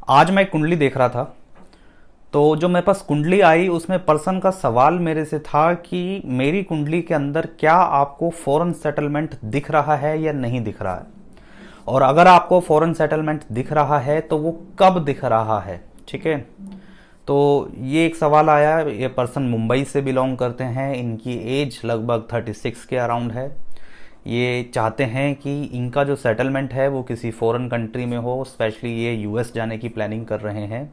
आज मैं एक कुंडली देख रहा था, तो जो मेरे पास कुंडली आई उसमें पर्सन का सवाल मेरे से था कि मेरी कुंडली के अंदर क्या आपको फॉरेन सेटलमेंट दिख रहा है या नहीं दिख रहा है, और अगर आपको फॉरेन सेटलमेंट दिख रहा है तो वो कब दिख रहा है। ठीक है, तो ये एक सवाल आया। ये पर्सन मुंबई से बिलोंग करते हैं, इनकी एज लगभग 36 के अराउंड है। ये चाहते हैं कि इनका जो सेटलमेंट है वो किसी फॉरेन कंट्री में हो, स्पेशली ये यूएस जाने की प्लानिंग कर रहे हैं,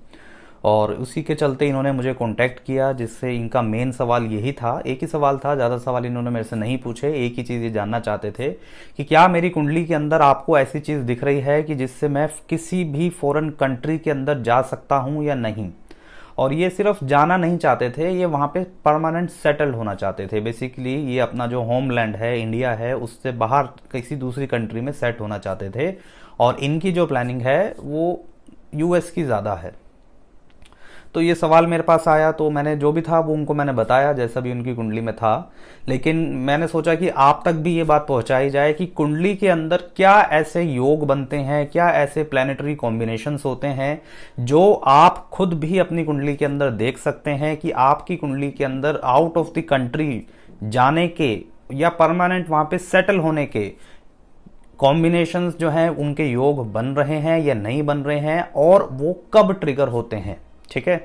और उसी के चलते इन्होंने मुझे कांटेक्ट किया, जिससे इनका मेन सवाल यही था। एक ही सवाल था, ज़्यादा सवाल इन्होंने मेरे से नहीं पूछे। एक ही चीज़ ये जानना चाहते थे कि क्या मेरी कुंडली के अंदर आपको ऐसी चीज़ दिख रही है कि जिससे मैं किसी भी फॉरेन कंट्री के अंदर जा सकता हूँ या नहीं। और ये सिर्फ जाना नहीं चाहते थे, ये वहाँ पे परमानेंट सेटल होना चाहते थे। बेसिकली ये अपना जो होमलैंड है, इंडिया है, उससे बाहर किसी दूसरी कंट्री में सेट होना चाहते थे, और इनकी जो प्लानिंग है वो यूएस की ज़्यादा है। तो ये सवाल मेरे पास आया, तो मैंने जो भी था वो उनको मैंने बताया, जैसा भी उनकी कुंडली में था। लेकिन मैंने सोचा कि आप तक भी ये बात पहुंचाई जाए कि कुंडली के अंदर क्या ऐसे योग बनते हैं, क्या ऐसे प्लैनेटरी कॉम्बिनेशंस होते हैं जो आप खुद भी अपनी कुंडली के अंदर देख सकते हैं कि आपकी कुंडली के अंदर आउट ऑफ द कंट्री जाने के या परमानेंट वहां पे सेटल होने के कॉम्बिनेशंस जो हैं उनके योग बन रहे हैं या नहीं बन रहे हैं, और वो कब ट्रिगर होते हैं। ठीक है,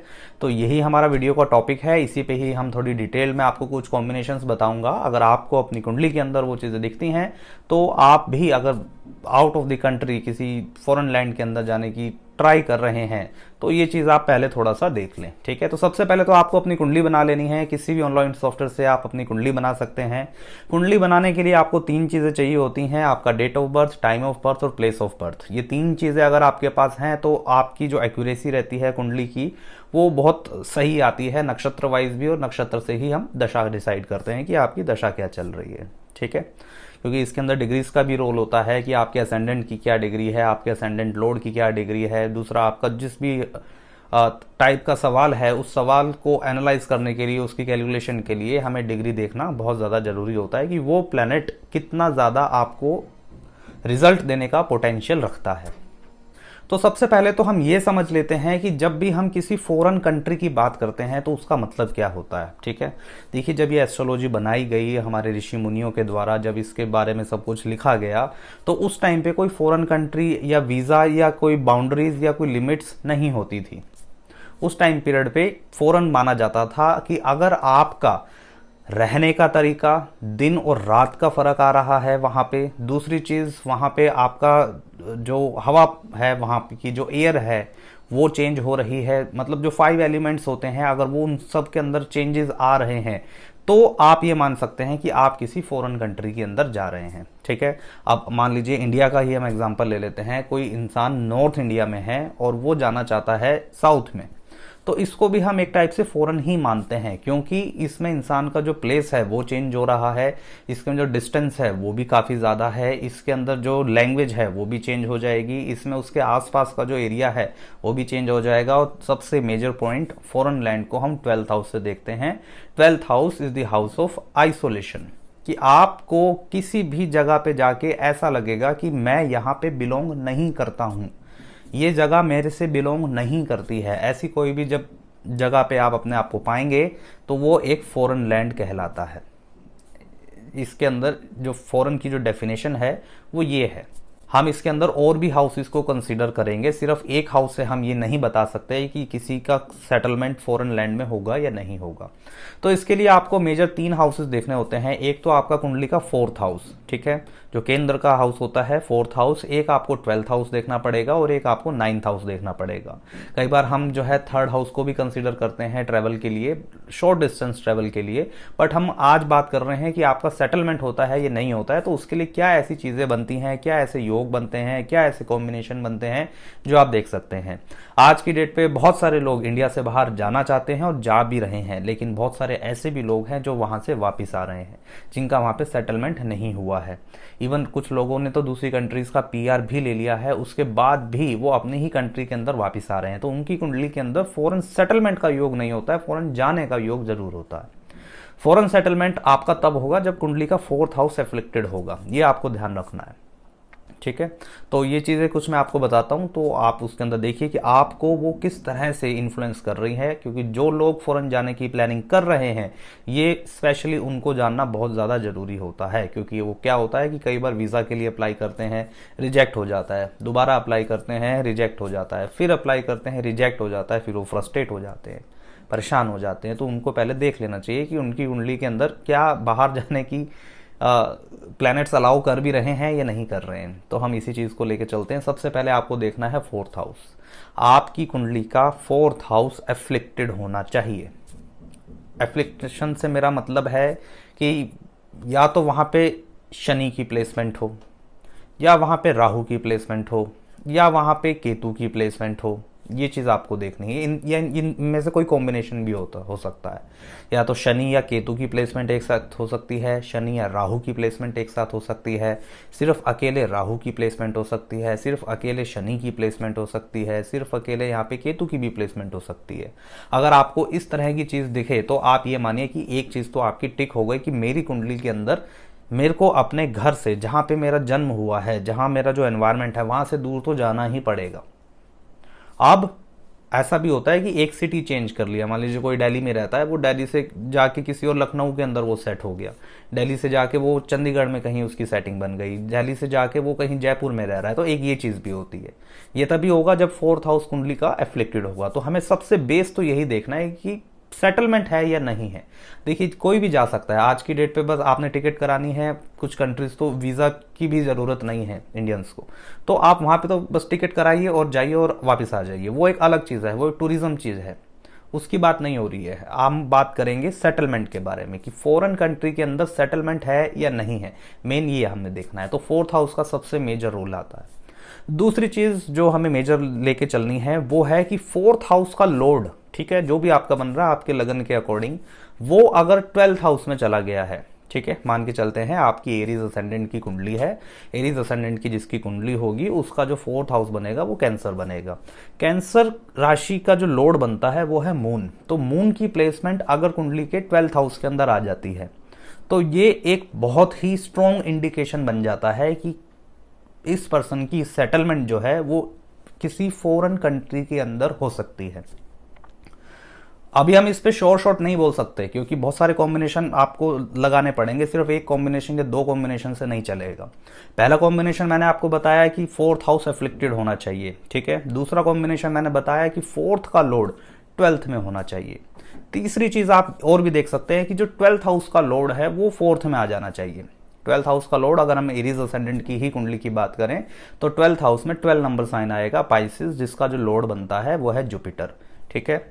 तो यही हमारा वीडियो का टॉपिक है। इसी पे ही हम थोड़ी डिटेल में आपको कुछ कॉम्बिनेशंस बताऊंगा। अगर आपको अपनी कुंडली के अंदर वो चीज़ें दिखती हैं तो आप भी अगर आउट ऑफ द कंट्री किसी फॉरेन लैंड के अंदर जाने की ट्राई कर रहे हैं तो ये चीज़ आप पहले थोड़ा सा देख लें। ठीक है, तो सबसे पहले तो आपको अपनी कुंडली बना लेनी है। किसी भी ऑनलाइन सॉफ्टवेयर से आप अपनी कुंडली बना सकते हैं। कुंडली बनाने के लिए आपको 3 चीज़ें चाहिए होती हैं, आपका date of birth, time of birth और प्लेस ऑफ बर्थ। ये 3 चीज़ें अगर आपके पास हैं तो आपकी जो एक्यूरेसी रहती है कुंडली की वो बहुत सही आती है, नक्षत्र वाइज भी, और नक्षत्र से ही हम दशा डिसाइड करते हैं कि आपकी दशा क्या चल रही है। ठीक है, क्योंकि इसके अंदर डिग्रीज का भी रोल होता है कि आपके असेंडेंट की क्या डिग्री है, आपके असेंडेंट लॉर्ड की क्या डिग्री है। दूसरा, आपका जिस भी टाइप का सवाल है उस सवाल को एनालाइज करने के लिए, उसकी कैलकुलेशन के लिए हमें डिग्री देखना बहुत ज़्यादा जरूरी होता है कि वो प्लैनेट कितना ज़्यादा आपको रिजल्ट देने का पोटेंशियल रखता है। तो सबसे पहले तो हम ये समझ लेते हैं कि जब भी हम किसी फॉरेन कंट्री की बात करते हैं तो उसका मतलब क्या होता है। ठीक है, देखिए, जब ये एस्ट्रोलॉजी बनाई गई हमारे ऋषि मुनियों के द्वारा, जब इसके बारे में सब कुछ लिखा गया, तो उस टाइम पे कोई फॉरेन कंट्री या वीज़ा या कोई बाउंड्रीज या कोई लिमिट्स नहीं होती थी। उस टाइम पीरियड पे फॉरेन माना जाता था कि अगर आपका रहने का तरीका, दिन और रात का फर्क आ रहा है वहाँ पे। दूसरी चीज़, वहाँ पे आपका जो हवा है, वहाँ की जो एयर है वो चेंज हो रही है। मतलब जो 5 एलिमेंट्स होते हैं, अगर वो उन सब के अंदर चेंजेस आ रहे हैं तो आप ये मान सकते हैं कि आप किसी फॉरेन कंट्री के अंदर जा रहे हैं। ठीक है, अब मान लीजिए इंडिया का ही हम एग्जांपल ले लेते हैं। कोई इंसान नॉर्थ इंडिया में है और वो जाना चाहता है साउथ में, तो इसको भी हम एक टाइप से फॉरेन ही मानते हैं, क्योंकि इसमें इंसान का जो प्लेस है वो चेंज हो रहा है, इसके जो डिस्टेंस है वो भी काफ़ी ज़्यादा है, इसके अंदर जो लैंग्वेज है वो भी चेंज हो जाएगी, इसमें उसके आसपास का जो एरिया है वो भी चेंज हो जाएगा। और सबसे मेजर पॉइंट, फॉरेन लैंड को हम 12th हाउस से देखते हैं। 12th house is the house of isolation, कि आपको किसी भी जगह पे जाके ऐसा लगेगा कि मैं यहाँ पे बिलोंग नहीं करता हूँ, ये जगह मेरे से बिलोंग नहीं करती है। ऐसी कोई भी जब जगह पे आप अपने आप को पाएंगे तो वो एक फॉरेन लैंड कहलाता है। इसके अंदर जो फॉरेन की जो डेफिनेशन है वो ये है। हम इसके अंदर और भी हाउसेस को कंसीडर करेंगे, सिर्फ एक हाउस से हम ये नहीं बता सकते कि किसी का सेटलमेंट फॉरेन लैंड में होगा या नहीं होगा। तो इसके लिए आपको मेजर 3 हाउसेस देखने होते हैं। एक तो आपका कुंडली का 4th हाउस, ठीक है, जो केंद्र का हाउस होता है 4th हाउस। एक आपको 12th हाउस देखना पड़ेगा और एक आपको 9th हाउस देखना पड़ेगा। कई बार हम जो है 3rd हाउस को भी कंसीडर करते हैं ट्रैवल के लिए, शॉर्ट डिस्टेंस ट्रैवल के लिए। बट हम आज बात कर रहे हैं कि आपका सेटलमेंट होता है या नहीं होता है, तो उसके लिए क्या ऐसी चीजें बनती हैं, क्या ऐसे योग बनते हैं, क्या ऐसे कॉम्बिनेशन बनते हैं जो आप देख सकते हैं। आज की डेट पे बहुत सारे लोग इंडिया से बाहर जाना चाहते हैं और जा भी रहे हैं, लेकिन बहुत सारे ऐसे भी लोग हैं जो वहां से वापस आ रहे हैं, जिनका वहां पे सेटलमेंट नहीं हुआ है। इवन कुछ लोगों ने तो दूसरी कंट्रीज का पीआर भी ले लिया है, उसके बाद भी वो अपने ही कंट्री के अंदर वापस आ रहे हैं। तो उनकी कुंडली के अंदर फॉरेन सेटलमेंट का योग नहीं होता है, फॉरेन जाने का योग जरूर होता है। फॉरेन सेटलमेंट आपका तब होगा जब कुंडली का 4th हाउस एफ्लिक्टेड होगा, ये आपको ध्यान रखना है। ठीक है। तो ये चीज़ें कुछ मैं आपको बताता हूँ, तो आप उसके अंदर देखिए कि आपको वो किस तरह से इन्फ्लुएंस कर रही है, क्योंकि जो लोग फॉरेन जाने की प्लानिंग कर रहे हैं ये स्पेशली उनको जानना बहुत ज़्यादा ज़रूरी होता है, क्योंकि वो क्या होता है कि कई बार वीज़ा के लिए अप्लाई करते हैं, रिजेक्ट हो जाता है, दोबारा अप्लाई करते हैं, रिजेक्ट हो जाता है, फिर अप्लाई करते हैं, रिजेक्ट हो जाता है, फिर वो फ्रस्ट्रेट हो जाते हैं, परेशान हो जाते हैं। तो उनको पहले देख लेना चाहिए कि उनकी कुंडली के अंदर क्या बाहर जाने की प्लैनेट्स अलाउ कर भी रहे हैं या नहीं कर रहे हैं। तो हम इसी चीज़ को लेकर चलते हैं। सबसे पहले आपको देखना है फोर्थ हाउस। आपकी कुंडली का फोर्थ हाउस एफ्लिक्टेड होना चाहिए। एफ्लिक्टेशन से मेरा मतलब है कि या तो वहाँ पे शनि की प्लेसमेंट हो, या वहाँ पे राहु की प्लेसमेंट हो, या वहाँ पे केतु की प्लेसमेंट हो। ये चीज़ आपको देखनी है। इन में से कोई कॉम्बिनेशन भी हो सकता है। या तो शनि या केतु की प्लेसमेंट एक साथ हो सकती है, शनि या राहु की प्लेसमेंट एक साथ हो सकती है, सिर्फ अकेले राहु की प्लेसमेंट हो सकती है, सिर्फ अकेले शनि की प्लेसमेंट हो सकती है, सिर्फ अकेले यहाँ पे केतु की भी प्लेसमेंट हो सकती है। अगर आपको इस तरह की चीज़ दिखे तो आप ये मानिए कि एक चीज़ तो आपकी टिक हो गई कि मेरी कुंडली के अंदर मेरे को अपने घर से, जहाँ पे मेरा जन्म हुआ है, जहाँ मेरा जो एनवायरनमेंट है, वहाँ से दूर तो जाना ही पड़ेगा। अब ऐसा भी होता है कि एक सिटी चेंज कर लिया, मान लीजिए कोई दिल्ली में रहता है, वो दिल्ली से जाके किसी और लखनऊ के अंदर वो सेट हो गया, दिल्ली से जाके वो चंडीगढ़ में कहीं उसकी सेटिंग बन गई, दिल्ली से जाके वो कहीं जयपुर में रह रहा है। तो एक ये चीज़ भी होती है। ये तभी होगा जब फोर्थ हाउस कुंडली का एफ्लिक्टेड होगा। तो हमें सबसे बेस तो यही देखना है कि सेटलमेंट है या नहीं है। देखिए कोई भी जा सकता है आज की डेट पे, बस आपने टिकट करानी है। कुछ कंट्रीज तो वीज़ा की भी ज़रूरत नहीं है इंडियंस को, तो आप वहाँ पे तो बस टिकट कराइए और जाइए और वापस आ जाइए। वो एक अलग चीज़ है, वो एक टूरिज्म चीज़ है, उसकी बात नहीं हो रही है। हम बात करेंगे सेटलमेंट के बारे में कि फॉरेन कंट्री के अंदर सेटलमेंट है या नहीं है। मेन ये हमने देखना है। तो फोर्थ हाउस का सबसे मेजर रोल आता है। दूसरी चीज़ जो हमें मेजर लेके चलनी है वो है कि फोर्थ हाउस का लॉर्ड, ठीक है, जो भी आपका बन रहा है आपके लगन के अकॉर्डिंग, वो अगर 12th हाउस में चला गया है, ठीक है, मान के चलते हैं आपकी एरीज असेंडेंट की कुंडली है, एरीज असेंडेंट की जिसकी कुंडली होगी उसका जो फोर्थ हाउस बनेगा वो कैंसर बनेगा। कैंसर राशि का जो लॉर्ड बनता है वो है मून। तो मून की प्लेसमेंट अगर कुंडली के 12th हाउस के अंदर आ जाती है तो ये एक बहुत ही स्ट्रॉन्ग इंडिकेशन बन जाता है कि इस पर्सन की सेटलमेंट जो है वो किसी फॉरेन कंट्री के अंदर हो सकती है। अभी हम इस पे श्योर शॉट नहीं बोल सकते क्योंकि बहुत सारे कॉम्बिनेशन आपको लगाने पड़ेंगे। सिर्फ एक कॉम्बिनेशन या दो कॉम्बिनेशन से नहीं चलेगा। पहला कॉम्बिनेशन मैंने आपको बताया कि फोर्थ हाउस एफ्लिक्टेड होना चाहिए, ठीक है। दूसरा कॉम्बिनेशन मैंने बताया कि फोर्थ का लॉर्ड 12th में होना चाहिए। तीसरी चीज आप और भी देख सकते हैं कि जो 12th हाउस का लॉर्ड है वो फोर्थ में आ जाना चाहिए। 12th हाउस का लॉर्ड, अगर हम एरीज असेंडेंट की ही कुंडली की बात करें तो 12th हाउस में 12 नंबर साइन आएगा पाइसिस, जिसका जो लॉर्ड बनता है वो है जुपिटर, ठीक है।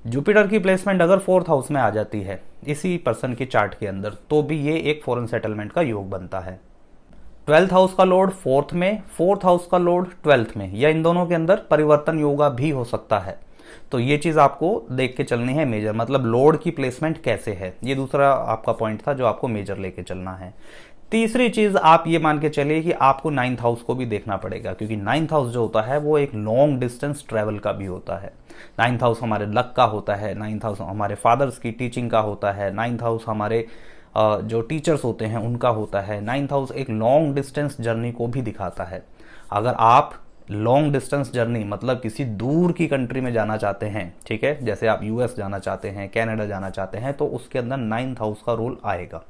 जुपिटर की प्लेसमेंट अगर फोर्थ हाउस में आ जाती है इसी पर्सन की चार्ट के अंदर तो भी ये एक फॉरेन सेटलमेंट का योग बनता है। 12th हाउस का लॉर्ड फोर्थ में, फोर्थ हाउस का लॉर्ड 12th में, या इन दोनों के अंदर परिवर्तन योगा भी हो सकता है। तो ये चीज आपको देख के चलनी है मेजर, मतलब लॉर्ड की प्लेसमेंट कैसे है। ये दूसरा आपका पॉइंट था जो आपको मेजर लेके चलना है। तीसरी चीज आप ये मान के चलिए कि आपको 9th हाउस को भी देखना पड़ेगा, क्योंकि 9th हाउस जो होता है वो एक लॉन्ग डिस्टेंस ट्रेवल का भी होता है। 9th हाउस हमारे लक का होता है, 9th हाउस हमारे फादर्स की टीचिंग का होता है, 9th हाउस हमारे जो टीचर्स होते हैं उनका होता है। 9th हाउस एक लॉन्ग डिस्टेंस जर्नी को भी दिखाता है। अगर आप लॉन्ग डिस्टेंस जर्नी मतलब किसी दूर की कंट्री में जाना चाहते हैं, ठीक है, जैसे आप यूएस जाना चाहते हैं, कनाडा जाना चाहते हैं, तो उसके अंदर 9th हाउस का रोल आएगा।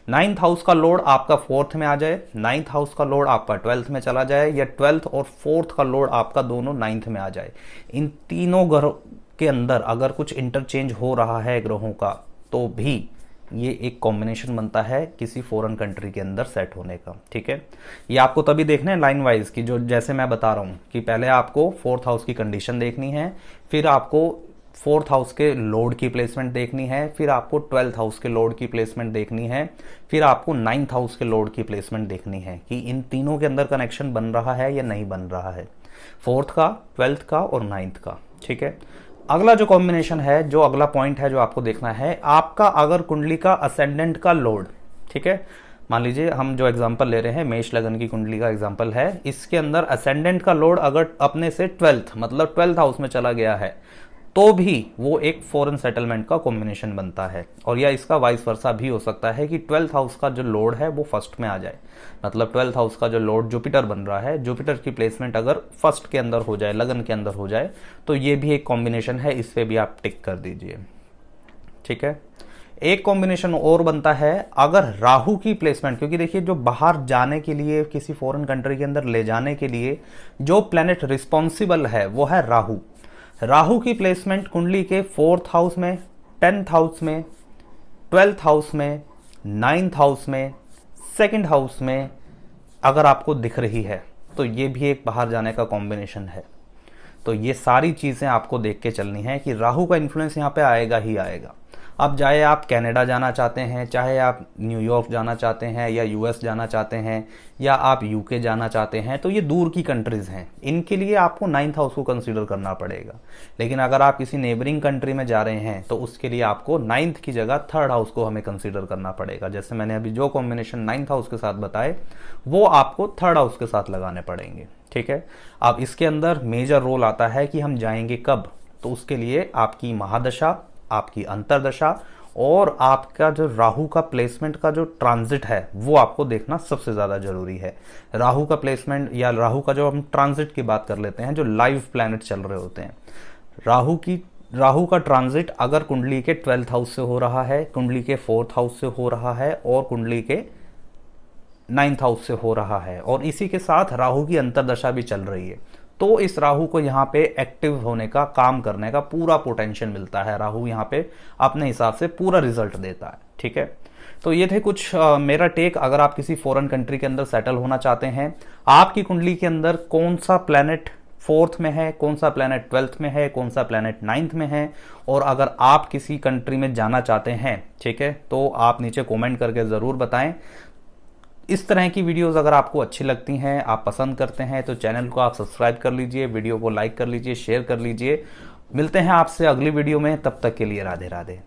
9th हाउस का लॉर्ड आपका फोर्थ में आ जाए, 9th हाउस का लॉर्ड आपका 12th में चला जाए, या 12th और फोर्थ का लॉर्ड आपका दोनों 9th में आ जाए। इन तीनों ग्रहों के अंदर अगर कुछ इंटरचेंज हो रहा है ग्रहों का तो भी ये एक कॉम्बिनेशन बनता है किसी फॉरेन कंट्री के अंदर सेट होने का, ठीक है। ये आपको तभी देखना है लाइन वाइज की, जो जैसे मैं बता रहा हूं कि पहले आपको फोर्थ हाउस की कंडीशन देखनी है, फिर आपको फोर्थ हाउस के लॉर्ड की प्लेसमेंट देखनी है, फिर आपको 12th हाउस के लॉर्ड की प्लेसमेंट देखनी है, फिर आपको 9th हाउस के लॉर्ड की प्लेसमेंट देखनी है कि इन तीनों के अंदर कनेक्शन बन रहा है या नहीं बन रहा है, फोर्थ का, 12th का और 9th का, ठीक है। अगला जो कॉम्बिनेशन है, जो अगला पॉइंट है जो आपको देखना है, आपका अगर कुंडली का असेंडेंट का लॉर्ड, ठीक है, मान लीजिए हम जो एग्जांपल ले रहे हैं मेष लगन की कुंडली का एग्जांपल है, इसके अंदर असेंडेंट का लॉर्ड अगर अपने से 12th मतलब 12th हाउस में चला गया है तो भी वो एक फॉरेन सेटलमेंट का कॉम्बिनेशन बनता है। और या इसका वाइस वर्सा भी हो सकता है कि 12th हाउस का जो लॉर्ड है वो फर्स्ट में आ जाए, मतलब 12th हाउस का जो लॉर्ड जुपिटर बन रहा है, जुपिटर की प्लेसमेंट अगर फर्स्ट के अंदर हो जाए, लगन के अंदर हो जाए, तो ये भी एक कॉम्बिनेशन है, इस पे भी आप टिक कर दीजिए। ठीक है, एक कॉम्बिनेशन और बनता है अगर राहु की प्लेसमेंट, क्योंकि देखिए जो बाहर जाने के लिए, किसी फॉरेन कंट्री के अंदर ले जाने के लिए जो प्लेनेट रिस्पॉन्सिबल है वो है राहु। राहु की प्लेसमेंट कुंडली के 4th हाउस में, 10th हाउस में, 12th हाउस में, 9th हाउस में, 2nd हाउस में अगर आपको दिख रही है तो ये भी एक बाहर जाने का कॉम्बिनेशन है। तो ये सारी चीजें आपको देख के चलनी है कि राहु का इन्फ्लुएंस यहाँ पे आएगा ही आएगा। अब चाहे आप कनाडा जाना चाहते हैं, चाहे आप न्यूयॉर्क जाना चाहते हैं, या यूएस जाना चाहते हैं, या आप यूके जाना चाहते हैं, तो ये दूर की कंट्रीज हैं, इनके लिए आपको 9th हाउस को कंसीडर करना पड़ेगा। लेकिन अगर आप किसी नेबरिंग कंट्री में जा रहे हैं तो उसके लिए आपको 9th की जगह 3rd हाउस को हमें कंसीडर करना पड़ेगा। जैसे मैंने अभी जो कॉम्बिनेशन 9th हाउस के साथ बताए वो आपको 3rd हाउस के साथ लगाने पड़ेंगे। ठीक है, अब इसके अंदर मेजर रोल आता है कि हम जाएंगे कब, तो उसके लिए आपकी महादशा, आपकी अंतरदशा और आपका जो राहु का प्लेसमेंट का जो ट्रांजिट है वो आपको देखना सबसे ज्यादा जरूरी है। राहु का प्लेसमेंट या राहु का जो हम ट्रांजिट की बात कर लेते हैं, जो लाइव प्लैनेट चल रहे होते हैं, राहु का ट्रांजिट अगर कुंडली के 12th हाउस से हो रहा है, कुंडली के 4th हाउस से हो रहा है और कुंडली के 9th हाउस से हो रहा है, और इसी के साथ राहु की अंतरदशा भी चल रही है, तो इस राहु को यहाँ पे एक्टिव होने का, काम करने का पूरा पोटेंशियल मिलता है। राहु यहाँ पे अपने हिसाब से पूरा रिजल्ट देता है। ठीक है, तो ये थे कुछ मेरा टेक। अगर आप किसी फॉरेन कंट्री के अंदर सेटल होना चाहते हैं, आपकी कुंडली के अंदर कौन सा प्लैनेट 4th में है, कौन सा प्लैनेट 12th में है, कौन सा प्लैनेट 9th में है, और अगर आप किसी कंट्री में जाना चाहते हैं, ठीक है, तो आप नीचे कॉमेंट करके जरूर बताएं। इस तरह की वीडियोस अगर आपको अच्छी लगती हैं, आप पसंद करते हैं, तो चैनल को आप सब्सक्राइब कर लीजिए, वीडियो को लाइक कर लीजिए, शेयर कर लीजिए। मिलते हैं आपसे अगली वीडियो में, तब तक के लिए राधे राधे।